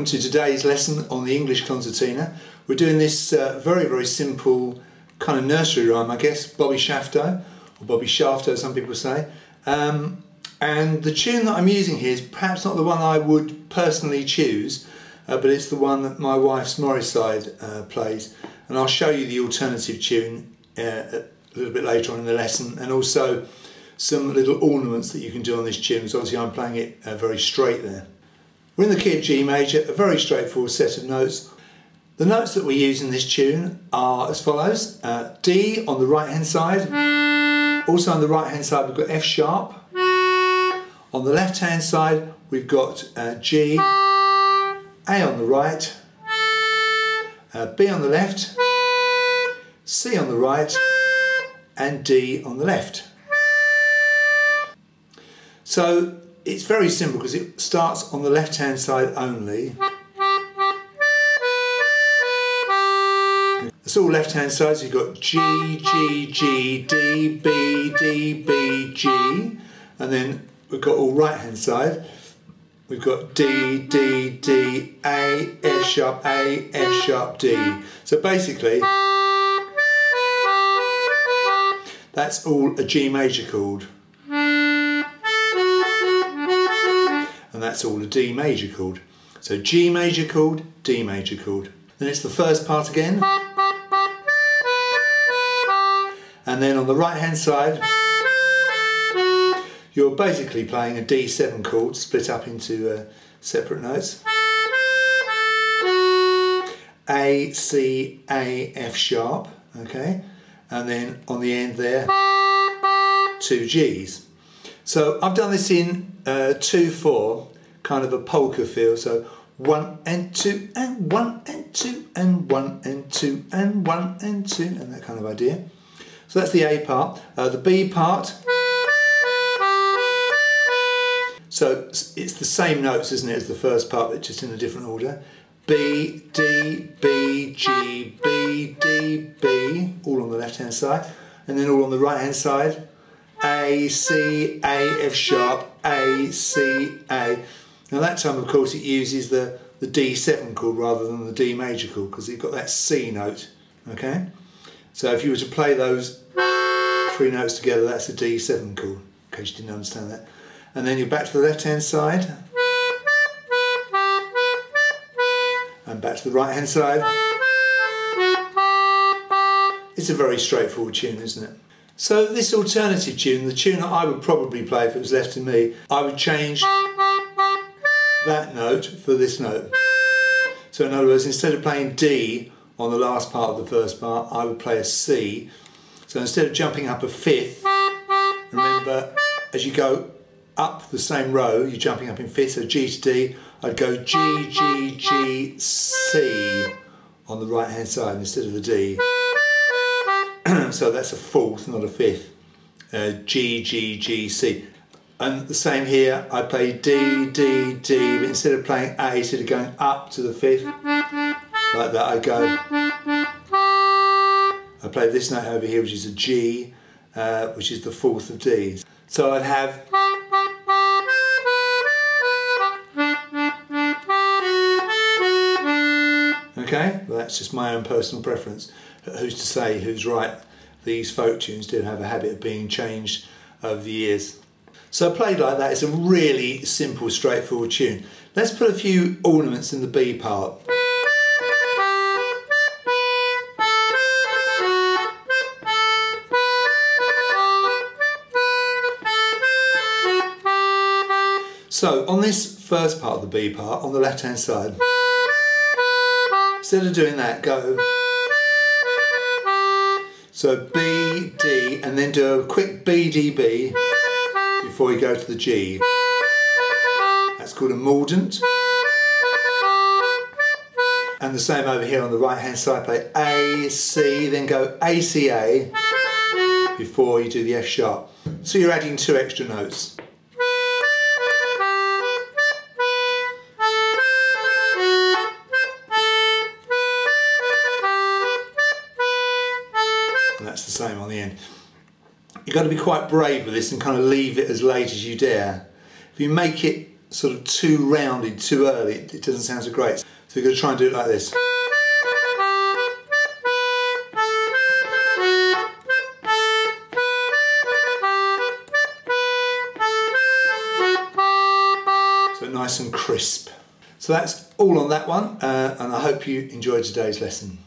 welcome to today's lesson on the English concertina. We're doing this very simple kind of nursery rhyme, I guess, Bobby Shafto, or Bobby Shafto some people say. And the tune that I'm using here is perhaps not the one I would personally choose, but it's the one that my wife's Morris side plays. And I'll show you the alternative tune a little bit later on in the lesson, and also some little ornaments that you can do on this tune, because obviously I'm playing it very straight there. We're in the key of G major, a very straightforward set of notes. The notes that we use in this tune are as follows. D on the right hand side. Also on the right hand side we've got F sharp. On the left hand side we've got G, A on the right, B on the left, C on the right, and D on the left. So it's very simple because it starts on the left hand side only. It's all left hand side, so you've got G, G, G, D, B, D, B, G, and then we've got all right hand side. We've got D, D, D, A, F sharp, A, F sharp, D. So basically that's all a G major chord. And that's all a D major chord. So G major chord, D major chord. Then it's the first part again. And then on the right hand side, you're basically playing a D7 chord split up into separate notes. A, C, A, F sharp, okay? And then on the end there, two Gs. So I've done this in 2/4, kind of a polka feel. So 1 and 2 and 1 and 2 and 1 and 2 and 1 and 2 and that kind of idea. So that's the A part. The B part. So it's the same notes, isn't it, as the first part, but just in a different order. B, D, B, G, B, D, B, all on the left hand side, and then all on the right hand side. A, C, A, F sharp, A, C, A. Now that time of course it uses the D7 chord rather than the D major chord, because you've got that C note, okay? So if you were to play those three notes together, that's a D7 chord, in case you didn't understand that. And then you're back to the left hand side, and back to the right hand side. It's a very straightforward tune, isn't it? So this alternative tune, the tune that I would probably play if it was left to me, I would change that note for this note. So in other words, instead of playing D on the last part of the first part, I would play a C. So instead of jumping up a fifth, remember as you go up the same row, you're jumping up in fifth, so G to D, I'd go G, G, G, C on the right hand side instead of the D. So that's a fourth, not a fifth. G, G, G, C. And the same here, I play D, D, D, but instead of playing A, instead of going up to the fifth, like that, I go. I play this note over here, which is a G, which is the fourth of Ds. So I'd have. Okay, well that's just my own personal preference. Who's to say who's right? These folk tunes do have a habit of being changed over the years. So played like that, it's a really simple, straightforward tune. Let's put a few ornaments in the B part. So on this first part of the B part, on the left hand side, instead of doing that, go. So B, D, and then do a quick B, D, B before you go to the G. That's called a mordant. And the same over here on the right hand side, play A, C, then go A, C, A before you do the F sharp. So you're adding two extra notes. And that's the same on the end. You've got to be quite brave with this and kind of leave it as late as you dare. If you make it sort of too rounded too early, it doesn't sound so great. So you're going to try and do it like this. So nice and crisp. So that's all on that one, and I hope you enjoyed today's lesson.